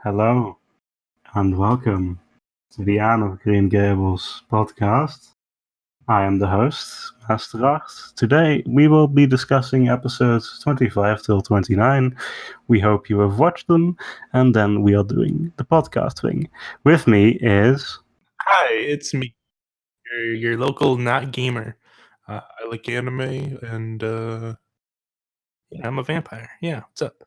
Hello and welcome to the Anne of Green Gables podcast. I am the host, Master Art. Today we will be discussing episodes 25 till 29. We hope you have watched them, and then we are doing the podcast thing. With me is... Hi, it's me, your local not gamer. I like anime, and I'm a vampire. Yeah, what's up?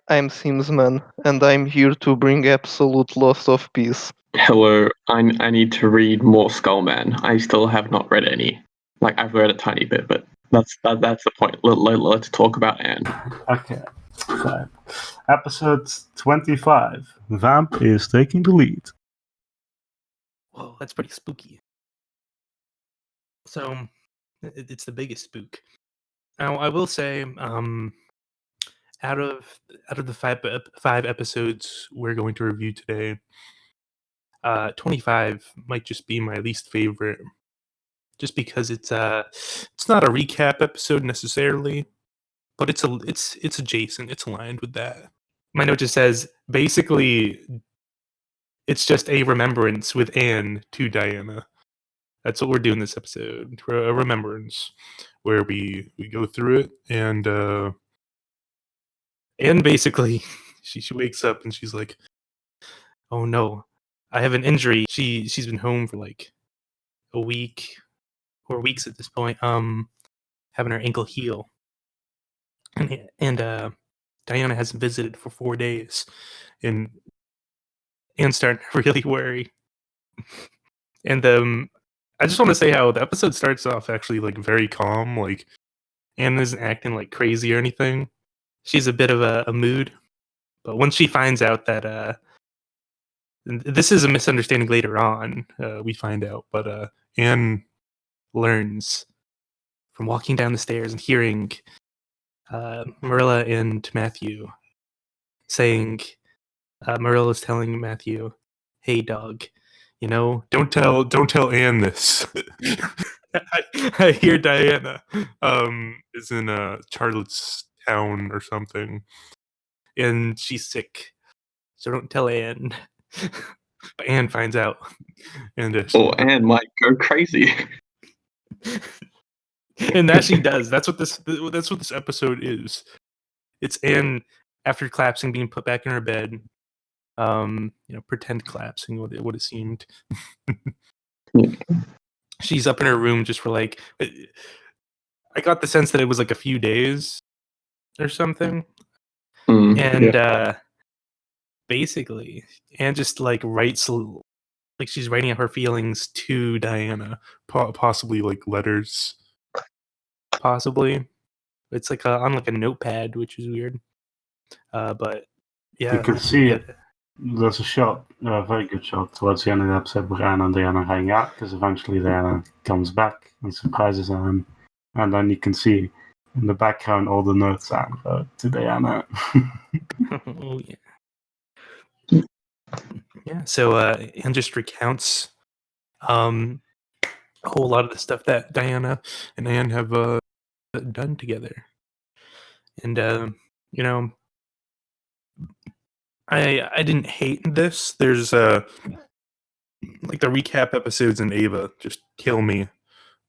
I'm Simsman, and I'm here to bring absolute loss of peace. Hello, I need to read more Skullman. I still have not read any. Like, I've read a tiny bit, but that's the point. Let's talk about Anne. Okay, fine. Episode 25. Vamp is taking the lead. Whoa, that's pretty spooky. So, it's the biggest spook. Now, I will say, out of the five episodes we're going to review today, 25 might just be my least favorite, just because it's not a recap episode necessarily, but it's adjacent. It's aligned with that. My note just says basically it's just a remembrance with Anne to Diana. That's what we're doing this episode, a remembrance where we go through it, and Anne basically she wakes up and she's like, "Oh no, I have an injury." She's been home for like a week or weeks at this point, having her ankle heal, and Diana hasn't visited for 4 days, and Anne's starting to really worry. And I just want to say how the episode starts off actually like very calm. Like, Anne isn't acting like crazy or anything. She's a bit of a mood, but once she finds out that this is a misunderstanding later on, we find out. But Anne learns from walking down the stairs and hearing Marilla and Matthew saying, Marilla's telling Matthew, "Hey, dog, you know, don't tell Anne this." I hear Diana is in Charlottetown or something, and she's sick, so don't tell Anne. But Anne finds out, and Anne might go crazy. And that she does. That's what this episode is. It's Anne after collapsing, being put back in her bed. Pretend collapsing, what it seemed. She's up in her room just for like, I got the sense that it was like a few days or something. And basically, Anne just like writes, like she's writing out her feelings to Diana, possibly like letters. Possibly. It's like on like a notepad, which is weird. But yeah. You can see it. There's a shot, a very good shot, towards the end of the episode where Anne and Diana hang out, because eventually Diana comes back and surprises Anne. And then you can see in the background all the notes Anne wrote to Diana. Oh, yeah. Yeah, so Anne just recounts a whole lot of the stuff that Diana and Anne have done together. And, I didn't hate this. There's like the recap episodes in Ava just kill me,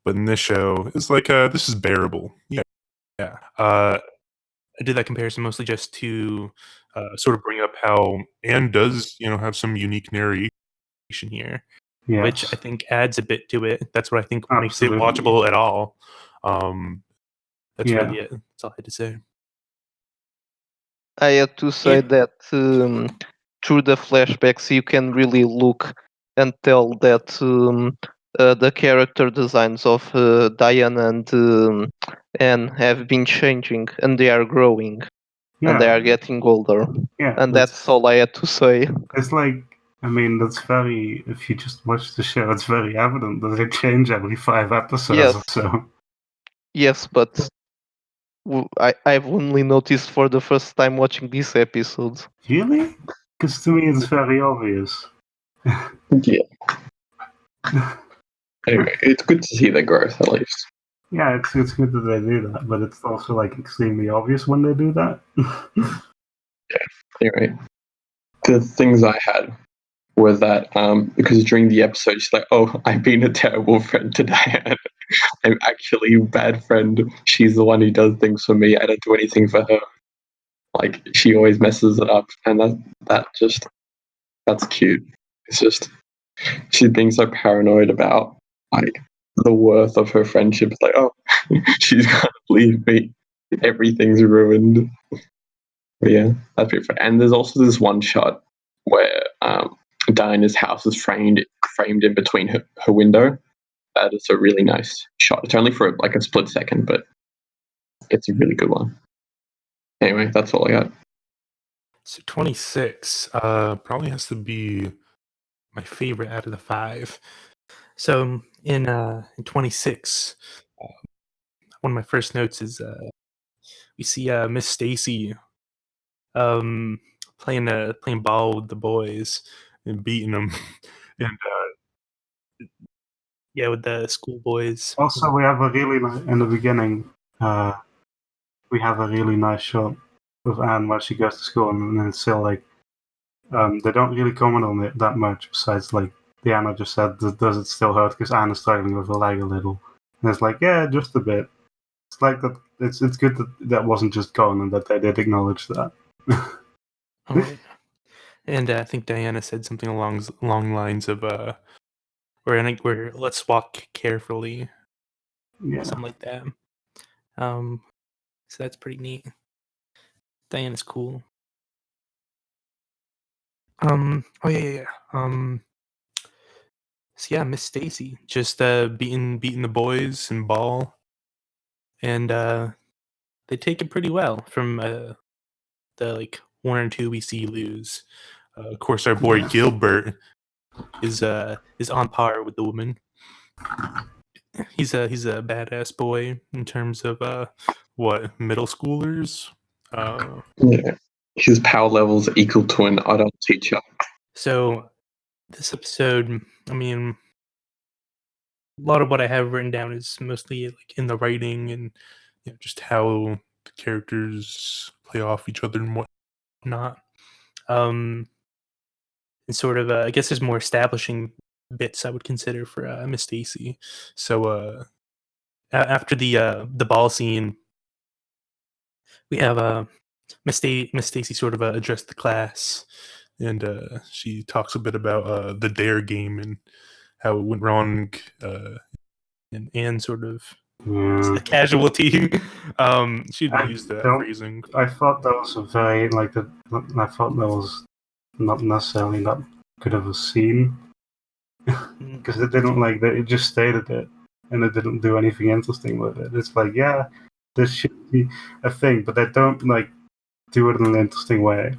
but in this show it's like this is bearable. Yeah. I did that comparison mostly just to sort of bring up how Anne does have some unique narration here, Yes. which I think adds a bit to it. That's what I think Absolutely. makes it watchable at all. That's really it. That's all I had to say. I had to say that through the flashbacks, you can really look and tell that the character designs of Diana and Anne have been changing, and they are growing, and they are getting older. Yeah, and that's all I had to say. It's like, I mean, that's very, if you just watch the show, it's very evident that they change every 5 episodes or so. Yes, but I've only noticed for the first time watching this episode. Really? Because to me it's very obvious. Yeah. Anyway, it's good to see their growth at least. Yeah, it's good that they do that, but it's also like extremely obvious when they do that. Yeah, anyway. the things I had were that because during the episode she's like, "Oh, I've been a terrible friend to Diane. I'm actually a bad friend. She's the one who does things for me. I don't do anything for her. Like she always messes it up." And that's cute. It's just she's being so paranoid about like the worth of her friendship. It's like, oh, she's gonna leave me. Everything's ruined. But yeah, that's pretty fun. And there's also this one shot where Diana's house is framed in between her window. That is a really nice shot. It's only for like a split second, but it's a really good one. Anyway, that's all I got. So 26 probably has to be my favorite out of the 5. So in 26, one of my first notes is we see Miss Stacy playing ball with the boys and beating them, and yeah, with the schoolboys. Also, we have a really in the beginning. We have a really nice shot of Anne when she goes to school, and then it's still like they don't really comment on it that much. Besides, like Diana just said, does it still hurt? Because Anne is struggling with her leg a little, and it's like, yeah, just a bit. It's like that. It's good that that wasn't just gone, and that they did acknowledge that. Oh, yeah. And I think Diana said something along lines of where let's walk carefully, Yeah. something like that. So that's pretty neat. Diana's cool. Oh yeah. So yeah, Miss Stacy just beating the boys in ball, and they take it pretty well from the like 1 or 2 we see lose. Of course, our boy Yeah. Gilbert is on par with the woman. He's a badass boy in terms of what middle schoolers. Yeah, his power levels are equal to an adult teacher. So this episode, I mean, a lot of what I have written down is mostly like in the writing and just how the characters play off each other and whatnot. And sort of, I guess there's more establishing bits I would consider for Miss Stacy. So after the ball scene, we have Miss Stacy sort of addressed the class, and she talks a bit about the dare game and how it went wrong, and Anne sort of is Yeah. a casualty. She I used that don't- phrasing. I thought that was a very like that. I thought that was not necessarily that good of a scene because it didn't like that. It just stated it, and it didn't do anything interesting with it. It's like, yeah, this should be a thing, but they don't like do it in an interesting way.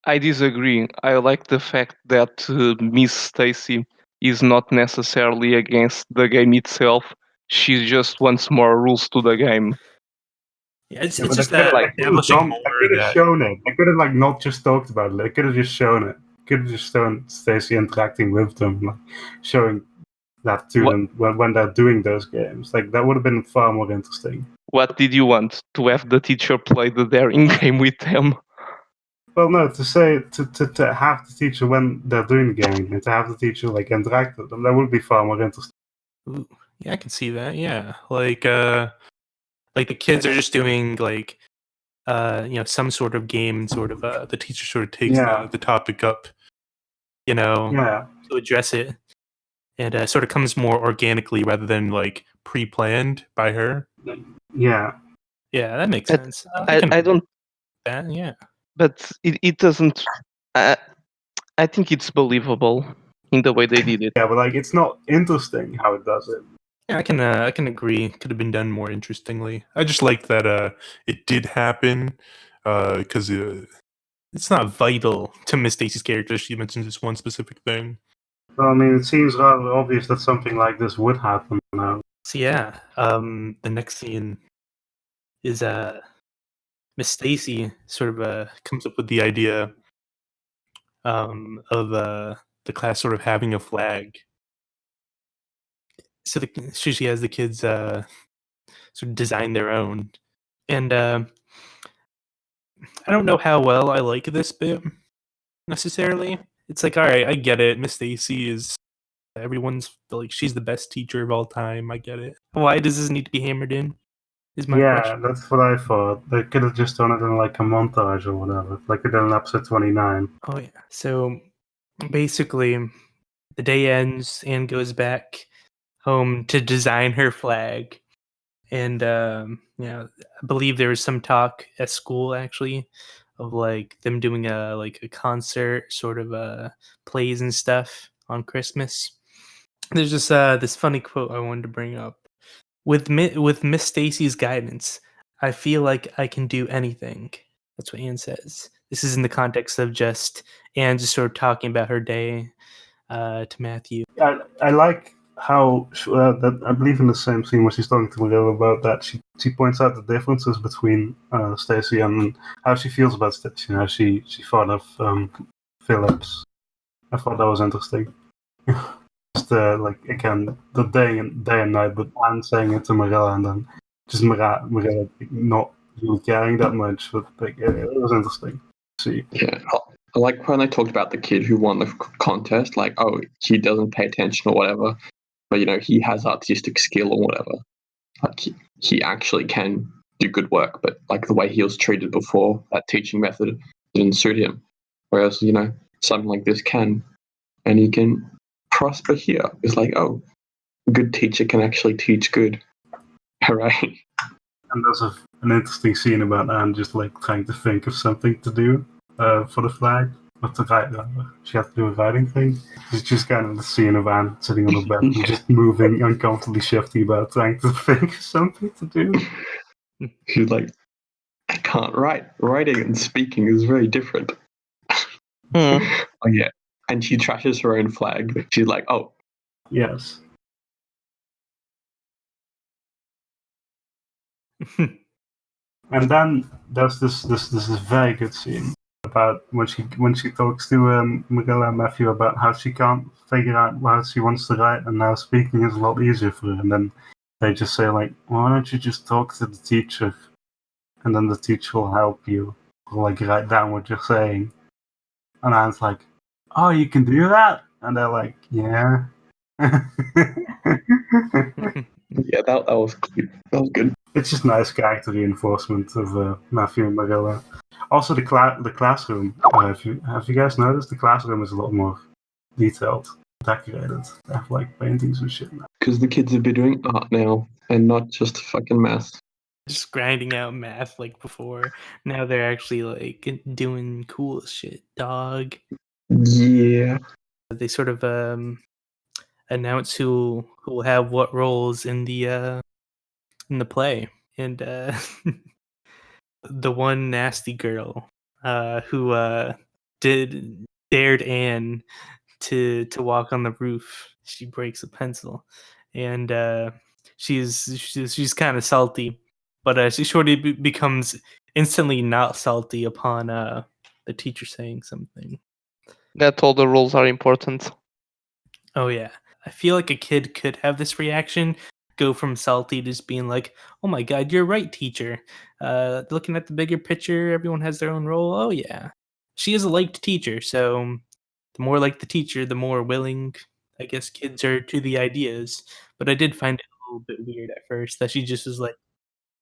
I disagree. I like the fact that Miss Stacy is not necessarily against the game itself. She just wants more rules to the game. Yeah, it's Yeah, but just they could have establishing more that. shown it. They could have like not just talked about it. They could have just shown it. Could have just shown Stacy interacting with them, like showing that to What them when they're doing those games. Like that would have been far more interesting. What did you want? To have the teacher play the daring game with them? Well, no, to say to have the teacher when they're doing the game and to have the teacher like interact with them, that would be far more interesting. Ooh, yeah, I can see that. Yeah, like the kids are just doing like some sort of game, and sort of the teacher sort of takes Yeah. the topic up, Yeah, to address it, and sort of comes more organically rather than like pre-planned by her. yeah. Yeah, that makes I- sense. I don't, That, yeah. but it doesn't. I think it's believable in the way they did it. Yeah, but like it's not interesting how it does it. Yeah, I can agree. Could have been done more interestingly. I just like that it did happen because it's not vital to Miss Stacy's character. She mentions this one specific thing. Well, I mean, it seems rather obvious that something like this would happen now. So yeah, the next scene is Miss Stacy sort of comes up with the idea of the class sort of having a flag. So she has the kids sort of design their own, and I don't know how well I like this bit, necessarily. It's like, all right, I get it. Miss Stacy is everyone's like she's the best teacher of all time. I get it. Why does this need to be hammered in? Is my Yeah, question. that's what I thought. They could have just done it in like a montage or whatever, like they did in episode 29. Oh yeah. So basically, the day ends. Anne goes back home to design her flag, and I believe there was some talk at school actually of like them doing a concert, sort of plays and stuff on Christmas. There's just this funny quote I wanted to bring up. With Miss Stacy's guidance, I feel like I can do anything. That's what Anne says. This is in the context of just Anne just sort of talking about her day to Matthew. I like how that I believe in the same scene where she's talking to Marilla about that. She points out the differences between Stacy and how she feels about Stacy and how she thought of Phillips. I thought that was interesting. Just like again the day and night, but Anne saying it to Marilla and then just Marilla not really caring that much. But like, it was interesting to see. Yeah, I like when they talked about the kid who won the contest. Like, oh, he doesn't pay attention or whatever, but he has artistic skill or whatever. Like he actually can do good work, but like the way he was treated before, that teaching method didn't suit him. Whereas something like this can, and he can prosper here. It's like, oh, a good teacher can actually teach good. Hooray! And there's an interesting scene about Anne just like trying to think of something to do for the flag. What to write? She has to do a writing thing. It's just kind of the scene of Anne sitting on her bed and just moving uncomfortably shifty about trying to think of something to do. She's like, I can't write. Writing and speaking is very different. Oh yeah. And she trashes her own flag. She's like, oh. Yes. And then there's this very good scene about when she talks to Marilla and Matthew about how she can't figure out how she wants to write and now speaking is a lot easier for her. And then they just say like, why don't you just talk to the teacher and then the teacher will help you, or like write down what you're saying. And Anne's like, oh, you can do that? And they're like, yeah. Yeah, that was cute. That was good. It's just nice character reinforcement of Matthew and Marilla. Also, the classroom. Have you guys noticed the classroom is a lot more detailed, decorated? They have like paintings and shit now. Because the kids have been doing art now and not just fucking math. Just grinding out math like before. Now they're actually like doing cool shit, dog. Yeah. They sort of announce who will have what roles in the play, and the one nasty girl who dared Anne to walk on the roof. She breaks a pencil, and she's kind of salty, but she sort of becomes instantly not salty upon the teacher saying something. That all the rules are important. Oh yeah, I feel like a kid could have this reaction, go from salty to just being like, "Oh my god, you're right, teacher." Looking at the bigger picture, everyone has their own role. Oh yeah, she is a liked teacher, so the more like the teacher, the more willing, I guess, kids are to the ideas. But I did find it a little bit weird at first that she just was like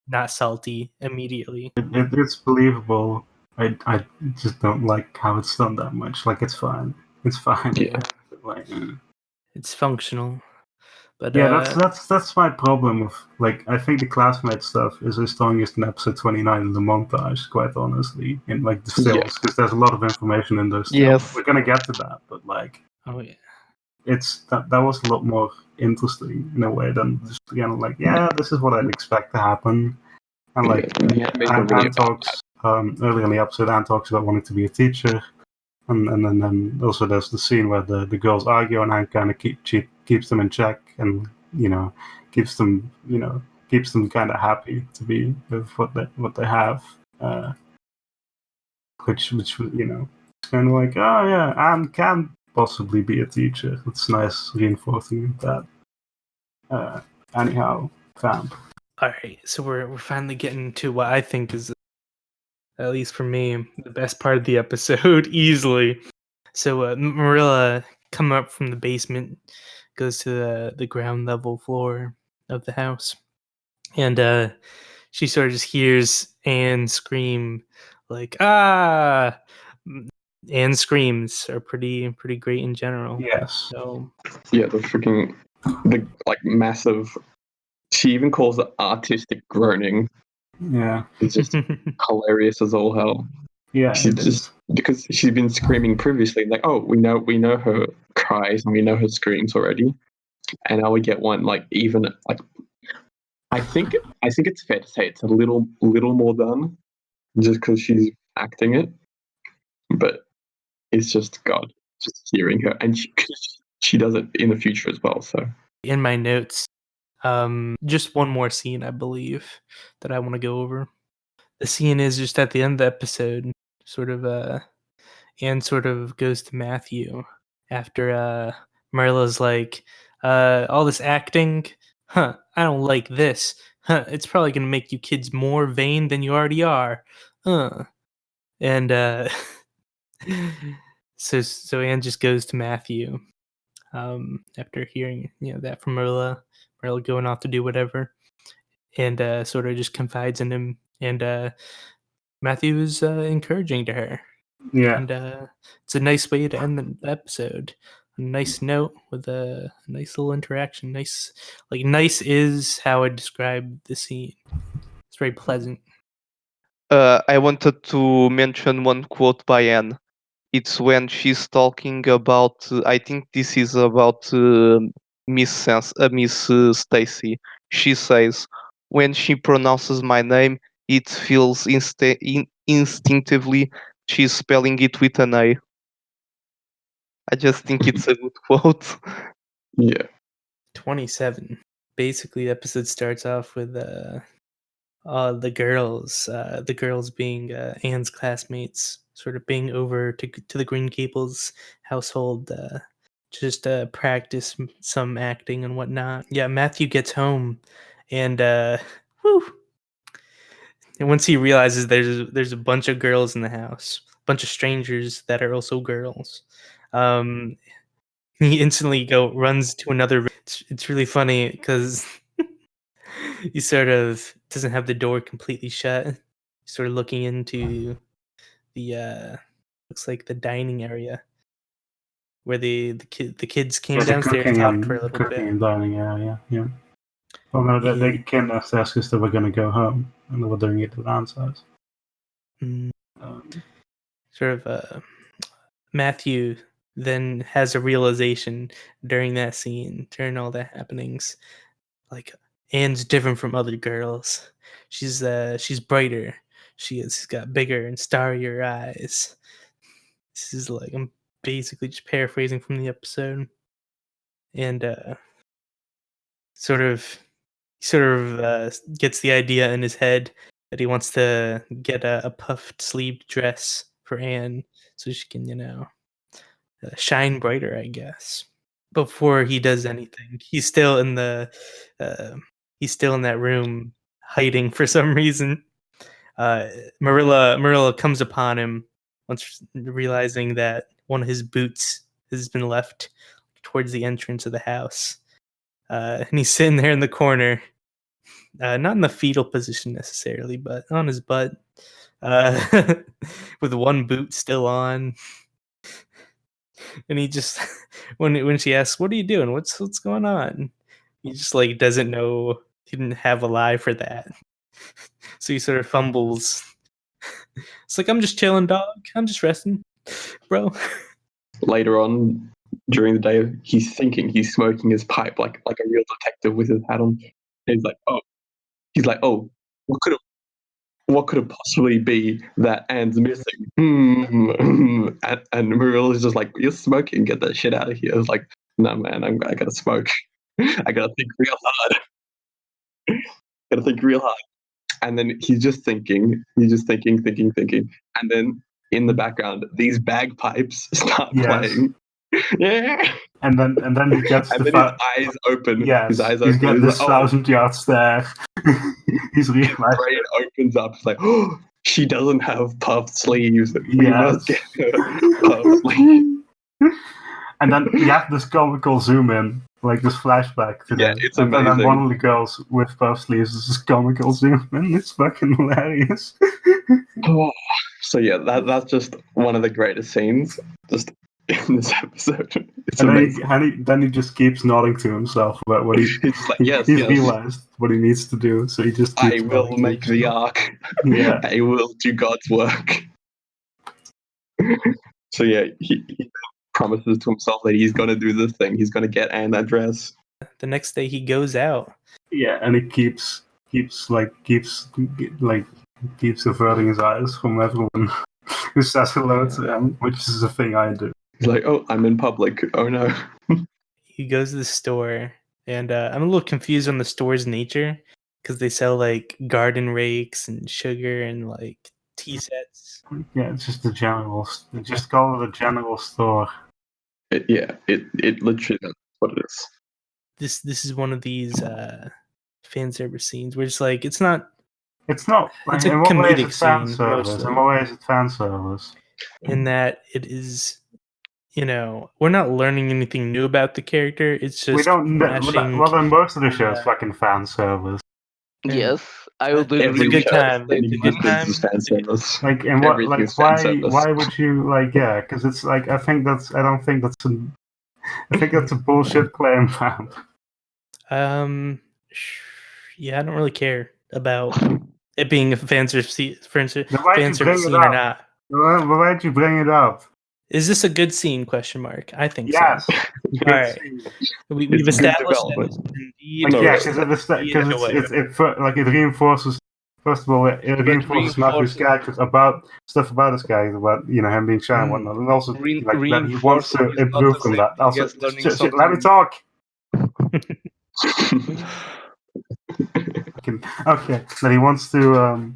not salty immediately. It's believable. I just don't like how it's done that much. Like it's fine. It's fine. Yeah. Like, It's functional, but yeah, that's my problem with like I think the classmate stuff is the strongest in episode 29 in the montage, quite honestly, in like the stills, because there's a lot of information in those stills. Yes. We're gonna get to that, but like oh yeah. it's that was a lot more interesting in a way than just like, yeah, this is what I'd expect to happen. And like Anne talks earlier in the episode, Anne talks about wanting to be a teacher. And then also there's the scene where the girls argue and Anne kind of keeps them in check and keeps them kind of happy to be with what they have, which it's kind of like, oh yeah, Anne can possibly be a teacher. It's nice reinforcing that. Anyhow, vamp. All right, so we're finally getting to what I think is, at least for me, the best part of the episode, easily. So Marilla come up from the basement, goes to the ground level floor of the house, and she sort of just hears Anne scream like "ah!" Anne's screams are pretty great in general. Yes. So Yeah, the massive. She even calls it artistic groaning. Yeah. It's just hilarious as all hell. Yeah, She's it just is. because she's been screaming previously, like, oh, we know her cries and we know her screams already, and now we get one even I think it's fair to say it's a little more done, just because she's acting it, but it's just God, just hearing her, and she does it in the future as well. So in my notes, just one more scene I believe that I want to go over. The scene is just at the end of the episode, sort of Anne sort of goes to Matthew after Marilla's like, all this acting, huh, I don't like this. Huh, it's probably gonna make you kids more vain than you already are. And so Anne just goes to Matthew after hearing that from Marilla going off to do whatever, and sort of just confides in him, and Matthew is encouraging to her. Yeah. And it's a nice way to end the episode. A nice note with a nice little interaction. Nice is how I describe the scene. It's very pleasant. I wanted to mention one quote by Anne. It's when she's talking about. I think this is about Miss Stacy. She says, "When she pronounces my name, it feels instinctively she's spelling it with an A." I just think it's a good quote. yeah, 27. Basically, the episode starts off with the girls being Anne's classmates, sort of being over to the Green Gables household, just practice some acting and whatnot. Yeah, Matthew gets home, and whew, and once he realizes there's a bunch of girls in the house, a bunch of strangers that are also girls, um, he instantly runs to another room. It's really funny because he sort of doesn't have the door completely shut. He's sort of looking into the looks like the dining area where the kids came Yeah, the downstairs, cooking talked for a little cooking bit. and dining area. Yeah. Well, no, they came downstairs because they were going to go home, and they were doing it downstairs. Mm, sort of Matthew then has a realization during that scene, during all the happenings, like Anne's different from other girls. She's brighter. She's got bigger and starrier eyes. This is like, I'm basically just paraphrasing from the episode, and sort of gets the idea in his head that he wants to get a puffed sleeved dress for Anne so she can shine brighter, I guess. Before he does anything, he's still in that room hiding for some reason. Marilla comes upon him once realizing that one of his boots has been left towards the entrance of the house, and he's sitting there in the corner, not in the fetal position necessarily, but on his butt, uh, with one boot still on. And he just when she asks, "What are you doing? What's going on?" He just like doesn't know. He didn't have a lie for that, so he sort of fumbles. It's like, I'm just chilling, dog. I'm just resting, bro. later on during the day, he's smoking his pipe like a real detective with his hat on. And he's like, oh, what could it possibly be that Anne's missing? And Marilla's just like, you're smoking, get that shit out of here. I was like, no, man, I gotta smoke. I gotta think real hard. And then he's just thinking. And then in the background, these bagpipes start playing. Yeah. And then he gets and the then his eyes open. Yes, His eyes he's open. got this 1,000-yard stare. He's his brain opens up. It's like, oh, she doesn't have puffed sleeves. We must get her puffed sleeves. And then you have this comical zoom in, like this flashback to them. It's and then amazing. one of the girls with puff sleeves is this comical zoom in. It's fucking hilarious. Oh, so yeah, that's just one of the greatest scenes just in this episode. It's and amazing. then he just keeps nodding to himself about what He's just like, yes, he's yes. realized what he needs to do, so he just keeps I will nodding to make the himself. arc. Yeah. I will do God's work. So yeah, he promises to himself that he's gonna do this thing. He's gonna get Anne that dress. The next day he goes out. Yeah, and he keeps averting his eyes from everyone who says hello to him, which is a thing I do. He's like, oh, I'm in public. Oh no. He goes to the store, and I'm a little confused on the store's nature because they sell like garden rakes and sugar and like tea sets. Yeah, it's just just call it a general store. It literally that's what it is. This is one of these fan service scenes where it's like it's not It's not. It's a in what ways comedic it's fan scene, service? mostly. In what ways it's fan service? in that it is, we're not learning anything new about the character. It's just We don't. mashing. Well, then most of the show is fucking fan service. Yes, I would It's a agree good with time. that It's a good statement. time. Is fan service. Like, and what? Everything Like, is fan service. why would you like? Yeah, because it's like I think that's a bullshit claim, fam. Yeah, I don't really care about it being a fan service Then why'd you bring scene it or up? not. Why'd you bring it up? Is this a good scene? Question mark. I think Yes. so. All right. We've It's good established that development. it's indeed. Like, No, yeah, right. because it reinforces. First of all, it reinforces Matthew's characters about stuff about this guy, about him being shy and whatnot, and also that he wants to Reinforcing is not improve the from same that. thing Also, as learning let me something. talk. Okay, that he wants to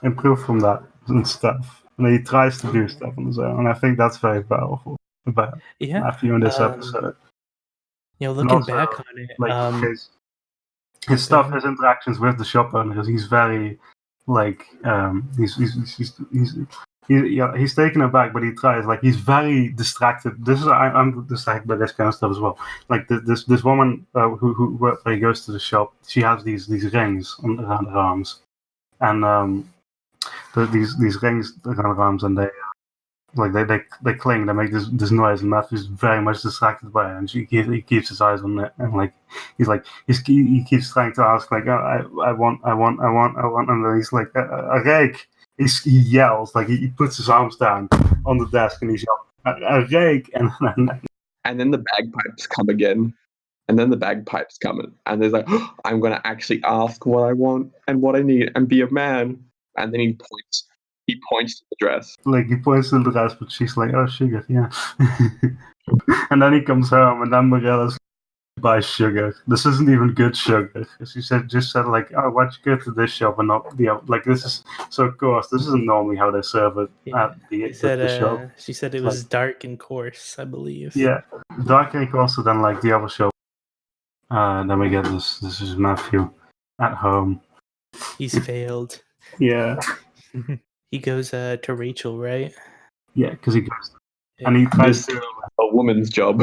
improve from that and stuff, and he tries to do stuff on his own, and I think that's very powerful about Yeah. Matthew in this episode. Looking also, back on it, Like his stuff, his interactions with the shop owners, he's very like he's taken aback, but he tries. Like he's very distracted. I'm distracted by this kind of stuff as well. Like this woman who when he goes to the shop, she has these rings around her arms, and these rings around her arms, and they cling, they make this noise, and Matthew's very much distracted by it, and he keeps his eyes on it, and like he keeps trying to ask like, oh, I want, and then he's like, a rake. He yells, like he puts his arms down on the desk, and he's yelling, a rake, and then the bagpipes come again. And then the bagpipes come in, and there's like, oh, I'm gonna actually ask what I want and what I need and be a man. And then he points to the dress. Like he points to the dress, but she's like, "Oh, sugar, yeah." And then he comes home, and then Morella's buys sugar. This isn't even good sugar. She just said like, "Oh, why'd you go to this shop and not the other?" Like this is so coarse. This isn't normally how they serve it at the shop. She said it was dark and coarse, I believe. Yeah, dark and coarser than like the other shop. Then we get this. This is Matthew at home. He's failed. Yeah. He goes to Rachel, right? Yeah, because he goes and he tries to a woman's job.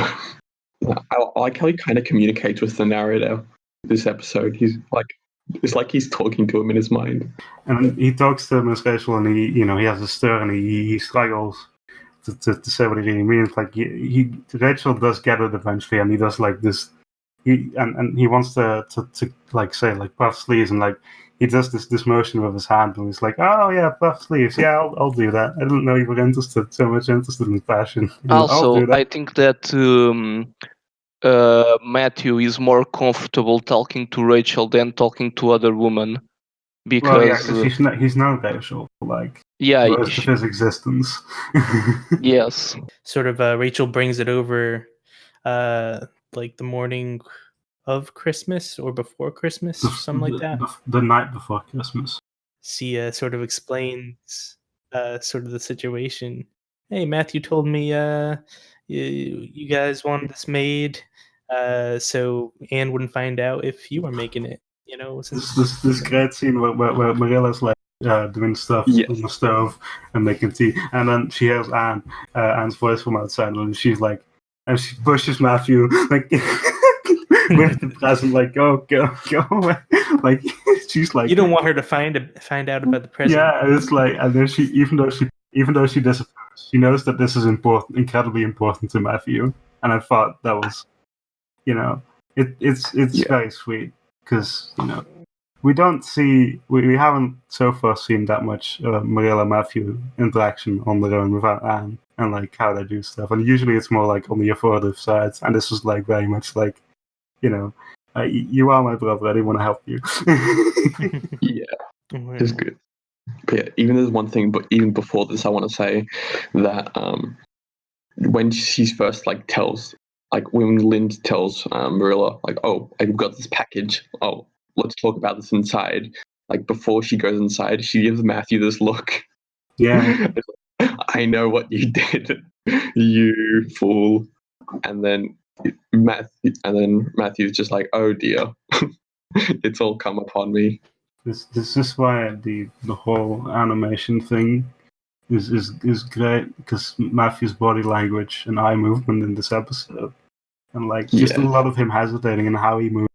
I like how he kind of communicates with the narrator. This episode, it's like he's talking to him in his mind. And he talks to him as Rachel, and he has a stir, and he struggles to say what he really means. Like Rachel does get it eventually, and he does like this. He wants to like say like puff sleeves, and like he does this motion with his hand, and he's like, "Oh yeah, puff sleeves. Yeah, I'll do that. I didn't know you were so much interested in fashion." Also, I think that Matthew is more comfortable talking to Rachel than talking to other women because he's known Rachel for like most of his existence. Yes, sort of. Rachel brings it over, like the morning of Christmas or before Christmas, something like that. The night before Christmas. She sort of explains sort of the situation. Hey, Matthew told me you guys wanted this made so Anne wouldn't find out if you were making it. This great scene where Marilla's like doing stuff on the stove and making tea, and then she hears Anne's voice from outside, and she's like, and she pushes Matthew like with the present, like go away. Like she's like, You don't want her to find out about the present. yeah, and it's like, and then she, even though she disapproves, she knows that this is important, incredibly important to Matthew, and I thought that was, it's Yeah. very sweet because we don't see, we haven't so far seen that much Marilla Matthew interaction on their own without Anne, and like how they do stuff, and usually it's more like on the authoritative side, and this was like very much like, you are my brother, I didn't want to help you. Yeah, it's good. But yeah, even there's one thing, but even before this, I want to say that when she's first when Lynn tells Marilla, like, oh, I've got this package. Oh, let's talk about this inside. Like before she goes inside, she gives Matthew this look. Yeah. I know what you did, you fool. And then Matthew's just like, oh dear, it's all come upon me. This is why the whole animation thing is great, because Matthew's body language and eye movement in this episode, and like just a lot of him hesitating and how he moves,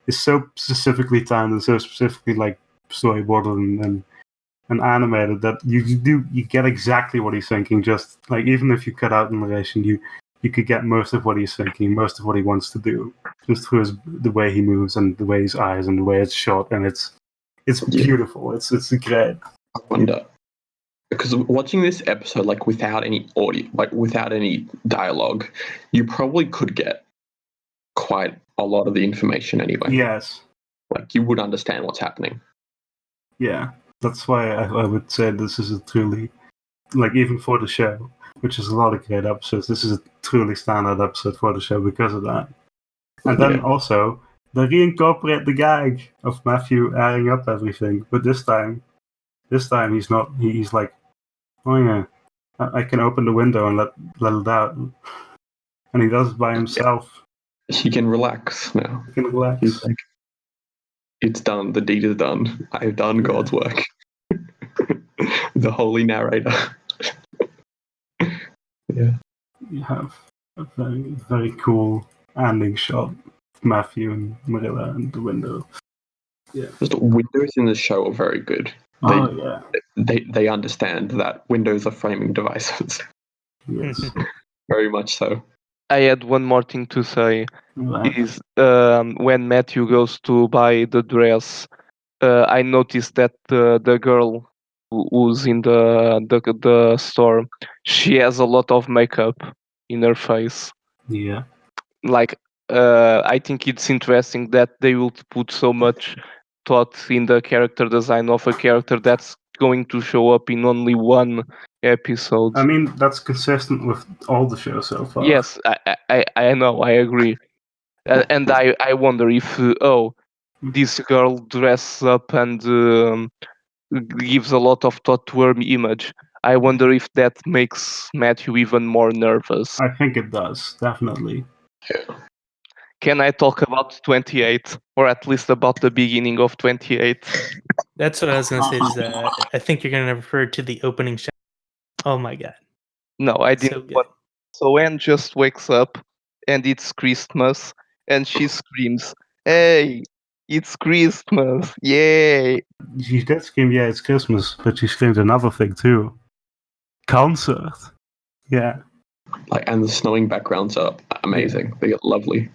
is so specifically timed and so specifically like storyboarded and animated that you get exactly what he's thinking. Just like, even if you cut out the narration, you could get most of what he's thinking, most of what he wants to do, just through the way he moves and the way his eyes and the way it's shot, and it's beautiful. It's great. I wonder, because watching this episode like without any audio, like without any dialogue, you probably could get quite a lot of the information anyway. Yes. Like you would understand what's happening. Yeah, that's why I would say this is a truly, like, even for the show, which is a lot of great episodes, this is a truly standout episode for the show because of that. And then also, they reincorporate the gag of Matthew airing up everything, but this time he's not. He's like, oh yeah, I can open the window and let it out, and he does it by himself. He can relax now. He can relax. He's like, it's done. The deed is done. I've done God's work. The holy narrator. Yeah. You have a very, very cool ending shot of Matthew and Marilla and the window. Yeah. Just windows in the show are very good. They understand that windows are framing devices. Yes. Very much so. I had one more thing to say. Right. Is when Matthew goes to buy the dress, I noticed that the girl who's in the store, she has a lot of makeup in her face. Yeah. Like, I think it's interesting that they will put so much thought in the character design of a character that's going to show up in only one episode. I mean, that's consistent with all the shows so far. Yes, I know, I agree. And I wonder if, this girl dresses up and gives a lot of thought to her image. I wonder if that makes Matthew even more nervous. I think it does, definitely. Can I talk about 28, or at least about the beginning of 28? That's what I was going to say. Is I think you're going to refer to the opening shot. Oh my god! No, I So didn't. good. So Anne just wakes up, and it's Christmas, and she screams, "Hey, it's Christmas! Yay!" She did scream, yeah, it's Christmas, but she screamed another thing too. Concert. Yeah. And the snowing backgrounds are amazing. Yeah. They get lovely.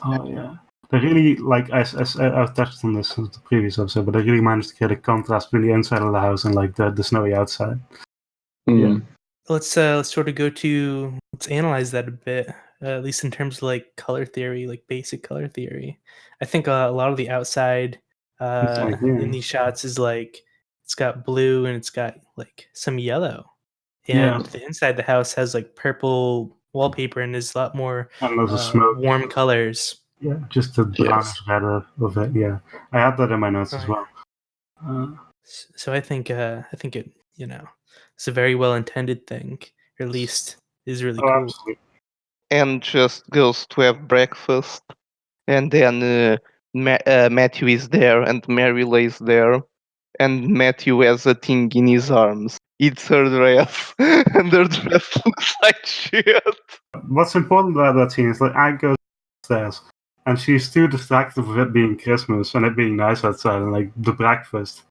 Oh yeah. They really, like, I've touched on this in the previous episode, but they really managed to get a contrast between the inside of the house and like the snowy outside. Mm. Yeah. Let's sort of let's analyze that a bit, at least in terms of like color theory, like basic color theory. I think a lot of the outside in these shots is like, it's got blue and it's got like some yellow, and the inside the house has like purple wallpaper and is a lot more warm colors. Yeah, just the brownish red of it. Yeah, I had that in my notes as well. So I think it, it's a very well intended thing, or at least is really cool. Absolutely. And just goes to have breakfast, and then Matthew is there, and Mary lays there, and Matthew has a thing in his arms. eats her dress, and her dress looks like shit. What's important about that scene is like Anne goes upstairs and she's too distracted with it being Christmas and it being nice outside and like the breakfast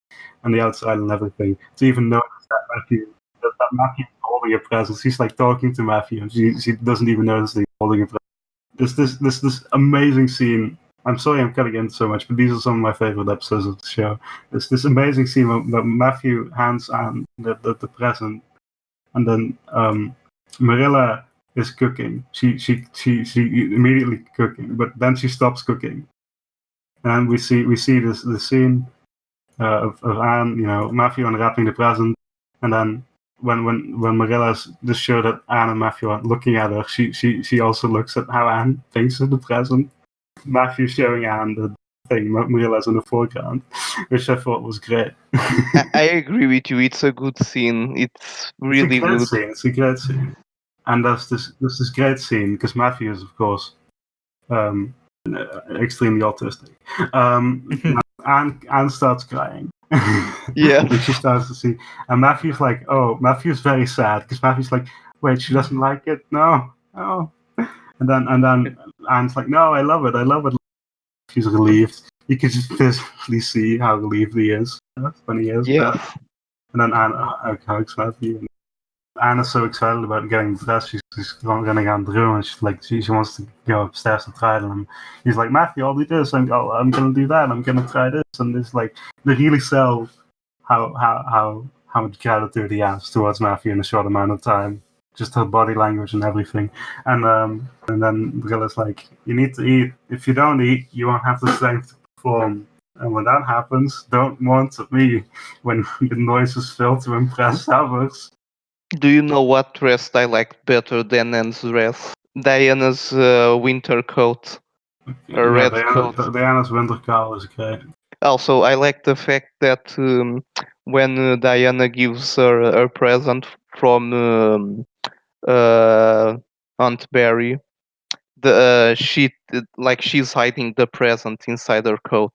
and the outside and everything to even notice that Matthew is holding a present. She's like talking to Matthew and she doesn't even notice that he's holding a present. This amazing scene. I'm sorry I'm cutting in so much, but these are some of my favorite episodes of the show. There's this amazing scene where Matthew hands Anne the present, and then Marilla is cooking. She immediately cooking, but then she stops cooking, and we see this the scene of Anne, Matthew unwrapping the present, and then when Marilla's just show that Anne and Matthew are looking at her, she also looks at how Anne thinks of the present. Matthew showing Anne the thing, Marilla's in the foreground, which I thought was great. I agree with you. It's a good scene. It's really good. It's a great scene. And there's this great scene because Matthew is, of course, extremely autistic. Anne starts crying. Yeah. When she starts to see, and Matthew's very sad because Matthew's like, wait, she doesn't like it? No. And then Anne's like, no, I love it. She's relieved. You can just physically see how relieved he is when he is. Yeah. And then Anne hugs Matthew. And Anne is so excited about getting dressed. She's running around the room and she's like, she wants to go upstairs to try it. And he's like, Matthew, I'll do this. I'm gonna do that. I'm gonna try this. And it's like they really sell how much gratitude he has towards Matthew in a short amount of time. Just her body language and everything. And then Brilla's like, you need to eat. If you don't eat, you won't have the strength to perform. And when that happens, don't want me when the noise is filled to impress others. Do you know what dress I liked better than Anne's dress? Diana's winter coat. Her red coat. Diana's winter coat is great. Also, I like the fact that when Diana gives her present from Aunt Barry, she's hiding the present inside her coat.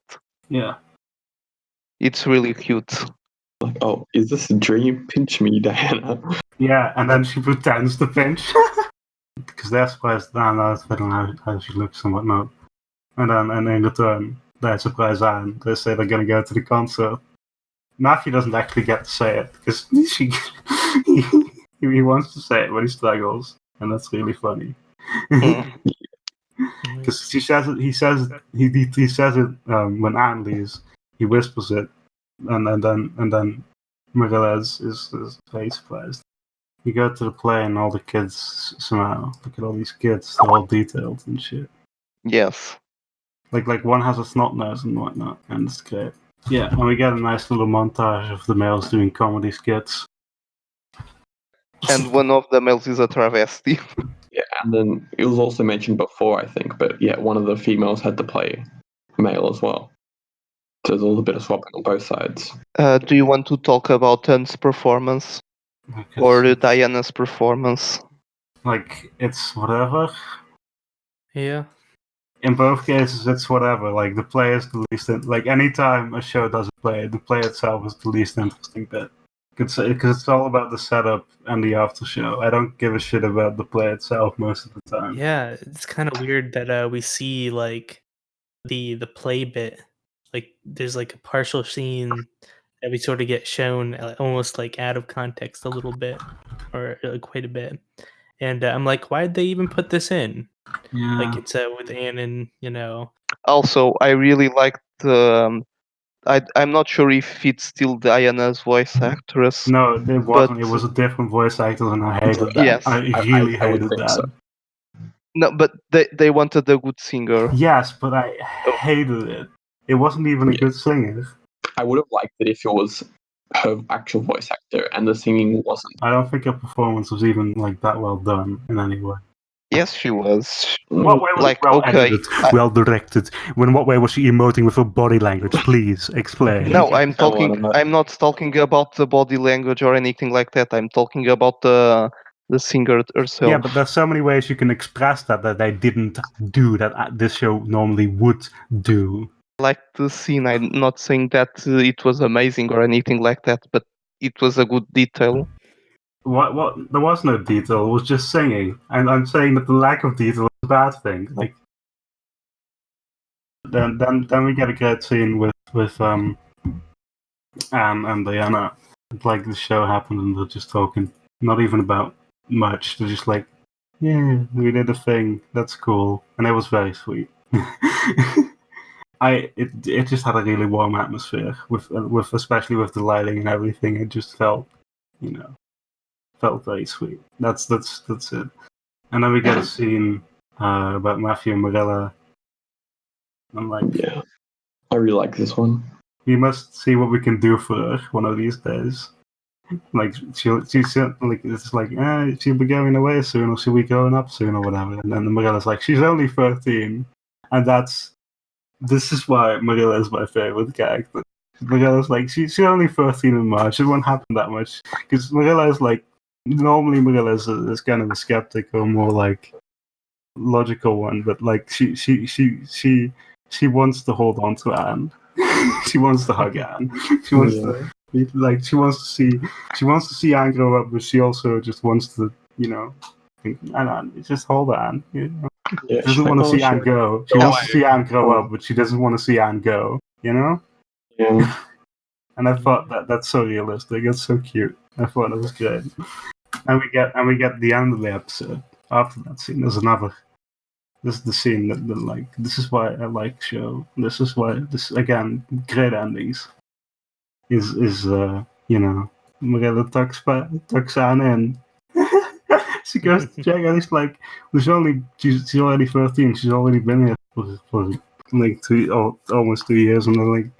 Yeah. It's really cute. Like, oh, is this a dream? Pinch me, Diana. Yeah, and then she pretends to pinch. Because they're surprised Diana's fiddling how she looks and whatnot. And then in return, they surprise Anne. They say they're going to go to the concert. Matthew doesn't actually get to say it because he wants to say it, but he struggles. And that's really funny. Because he says it when Anne leaves. He whispers it, and then Marilla is very surprised. You go to the play and all the kids somehow look at all these kids. They're all detailed and shit. Yes. Like one has a snot nose and whatnot, and it's great. Yeah, and we get a nice little montage of the males doing comedy skits. And one of the males is a travesti. Yeah, and then it was also mentioned before, I think, but yeah, one of the females had to play male as well. So there's a little bit of swapping on both sides. Do you want to talk about Anne's performance? Or Diana's performance? Like, it's whatever. Yeah. In both cases, it's whatever. Like, the play is the least... Like, anytime a show does a play, the play itself is the least interesting bit. Because it's all about the setup and the after show. I don't give a shit about the play itself most of the time. Yeah, it's kind of weird that we see, like, the play bit. Like, there's, like, a partial scene that we sort of get shown almost, like, out of context a little bit. Or quite a bit. And I'm like, why'd they even put this in? Yeah. Like, it's with Anne and, Also, I really liked I'm not sure if it's still Diana's voice actress. No, it wasn't. It was a different voice actor, and I hated that. Yes. I really I would hated think that. so. No, but they wanted a good singer. Yes, but I hated it. It wasn't even a good singer. I would have liked it if it was her actual voice actor and the singing wasn't. I don't think her performance was even like that well done in any way. Yes, she was. What way was Like, it well okay, edited, well directed? In what way was she emoting with her body language? Please explain. No, I'm Tell one talking. of her. I'm not talking about the body language or anything like that. I'm talking about the singer herself. Yeah, but there's so many ways you can express that they didn't do that this show normally would do. Like the scene. I'm not saying that it was amazing or anything like that, but it was a good detail. What? There was no detail. It was just singing, and I'm saying that the lack of detail is a bad thing. Like, then we get a great scene with Anne and Diana. Like the show happened, and they're just talking, not even about much. They're just like, yeah, we did a thing. That's cool, and it was very sweet. It just had a really warm atmosphere with especially with the lighting and everything. It just felt, felt very sweet. That's it. And then we get a scene about Matthew and Marilla. I'm like, Yeah, I really like this one. we must see what we can do for her one of these days. Like she's like it's like she'll be going away soon, or she'll be growing up soon, or whatever. And then Marilla's like, she's only 13, and this is why Marilla is my favorite character. Marilla's like she's only 13 in March. It won't happen that much because Marilla is like normally Marilla is kind of a skeptic or more like logical one, but like she wants to hold on to Anne. She wants to hug Anne. She wants to like she wants to see Anne grow up, but she also just wants to think, Anne, just hold Anne. Yeah, She doesn't want to see Anne go. She wants to see Anne grow up, but she doesn't want to see Anne go. Yeah. And I thought that's so realistic. It's so cute. I thought it was great. And we get the end of the episode. After that scene, there's another. This is the scene that like. This is why I like show. This is why this again great endings. Is Marilla tucks Anne in. She goes to check and it's like she's already 13. She's already been here for like almost 2 years, and then like.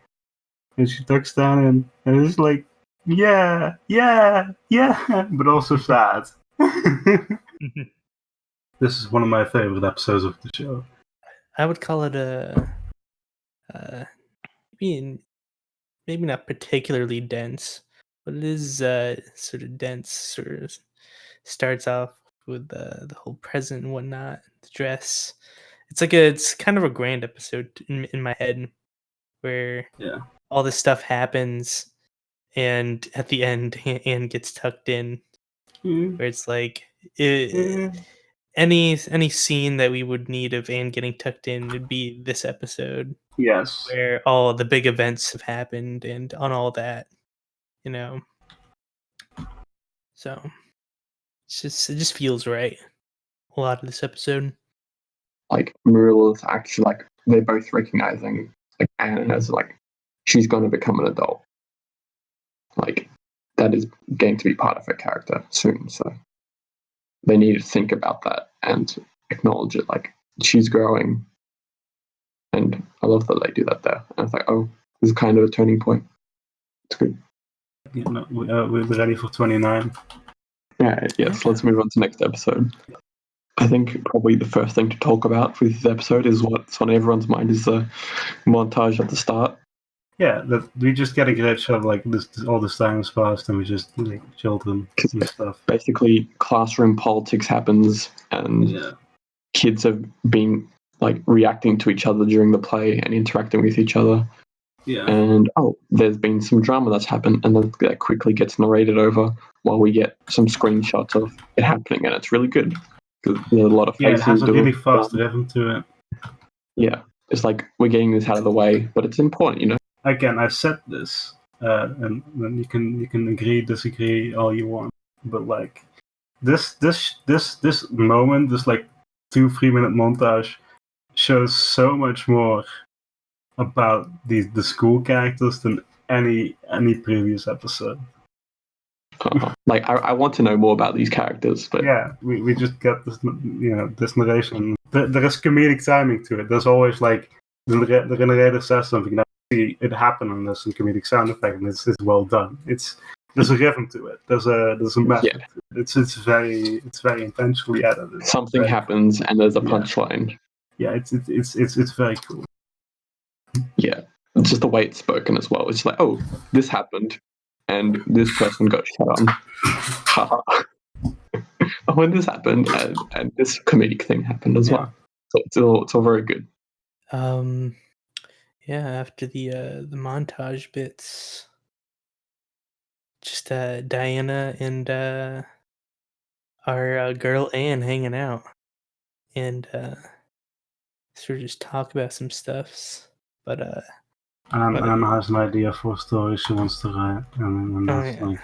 And she tucks down and it's like, yeah, but also sad. This is one of my favorite episodes of the show. I would call it maybe not particularly dense, but it is sort of dense. Sort of starts off with the whole present and whatnot, the dress. It's kind of a grand episode in my head where all this stuff happens, and at the end, Anne gets tucked in, where it's like any scene that we would need of Anne getting tucked in would be this episode. Yes, where all the big events have happened and on all that, So it just feels right. A lot of this episode. Like Marilla's actually like they're both recognizing like Anne as like she's going to become an adult. Like that is going to be part of her character soon. So they need to think about that and acknowledge it. Like she's growing, and I love that they do that there. And it's like, oh, this is kind of a turning point. It's good. We're ready for 29. Yeah. Yes. Let's move on to next episode. I think probably the first thing to talk about with this episode is what's on everyone's mind is the montage at the start. Yeah, we just get a great shot of like this all this time has passed and we just like children and stuff. Basically, classroom politics happens and kids have been like reacting to each other during the play and interacting with each other. Yeah. And there's been some drama that's happened, and then that quickly gets narrated over while we get some screenshots of it happening, and it's really good. There's a lot of faces. Yeah, it has a really fast rhythm to it. Yeah, it's like we're getting this out of the way, but it's important, Again, I've said this, and you can agree, disagree, all you want, but like this moment, this like 2-3 minute montage, shows so much more about the school characters than any previous episode. Like I want to know more about these characters, but yeah, we just got this this narration. There is comedic timing to it. There's always like the narrator says something, now see it happen, and there's some comedic sound effect, and it's well done. There's a rhythm to it. There's a method. Yeah. It's very intentionally edited. Something happens, and there's a punchline. Yeah, it's very cool. Yeah, it's just the way it's spoken as well. It's like, oh, this happened, and this person got shut on. When this happened, and this comedic thing happened as well. So it's all very good. After the montage bits, just Diana and our girl Anne hanging out, and sort of just talk about some stuffs. But Anne has an idea for a story she wants to write, and that's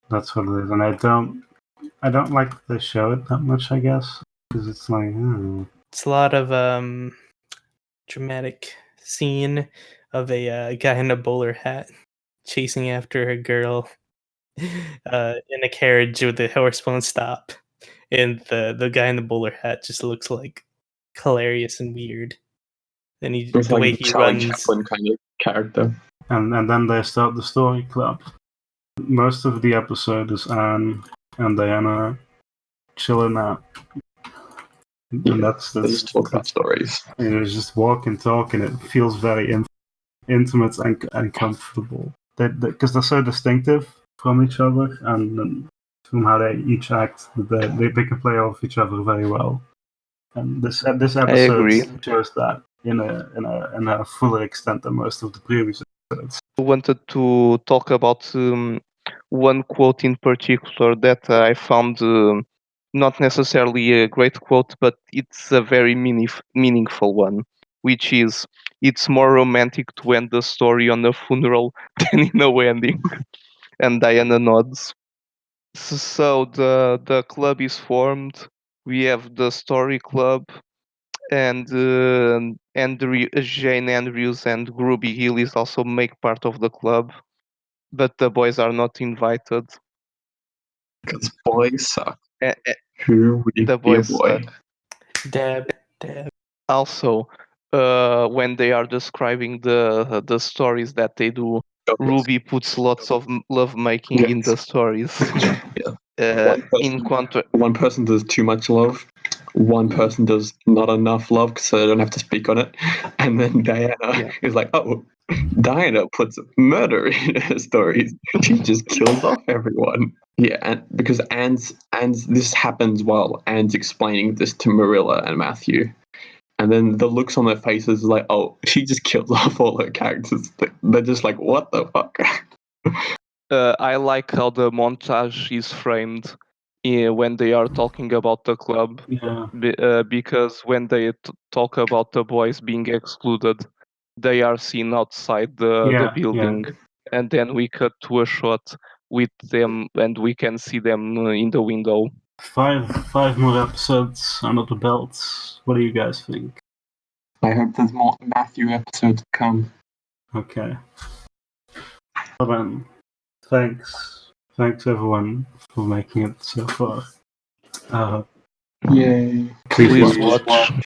that's what it is. And I don't like the show it that much, I guess, because it's like it's a lot of dramatic scene of a guy in a bowler hat chasing after a girl in a carriage with the horse won't stop, and the guy in the bowler hat just looks like hilarious and weird. And It's the like way a he Charlie runs. Chaplin kind of character. and then they start the story club. Most of the episode is Anne and Diana chilling out. And that's They just talk about stories. it's just walk and talk, and it feels very intimate and comfortable. Because they're so distinctive from each other, and from how they each act, they can play off each other very well. And this episode shows that in a fuller extent than most of the previous episodes. I wanted to talk about one quote in particular that I found not necessarily a great quote, but it's a very meaningful one, which is, "It's more romantic to end the story on a funeral than in a wedding." And Diana nods. So the club is formed. We have the story club, and Jane Andrews and Ruby Gillis also make part of the club, but the boys are not invited. Because boys suck. Eh, Who would The be a boys boy? suck. Dab. Also, when they are describing the stories that they do, Ruby puts lots of love making in the stories. One person does too much love, one person does not enough love, so they don't have to speak on it. And then Diana is like, "Oh, Diana puts murder in her stories. She just kills off everyone." Yeah, and because Anne's this happens while Anne's explaining this to Marilla and Matthew. And then the looks on their faces is like, "Oh, she just kills off all her characters." They're just like, "What the fuck?" I like how the montage is framed when they are talking about the club. Yeah. Because when they talk about the boys being excluded, they are seen outside the building, and then we cut to a shot with them, and we can see them in the window. Five more episodes under the belt. What do you guys think? I hope there's more Matthew episodes to come. Okay. Well then, thanks everyone for making it so far. Yay! Please watch.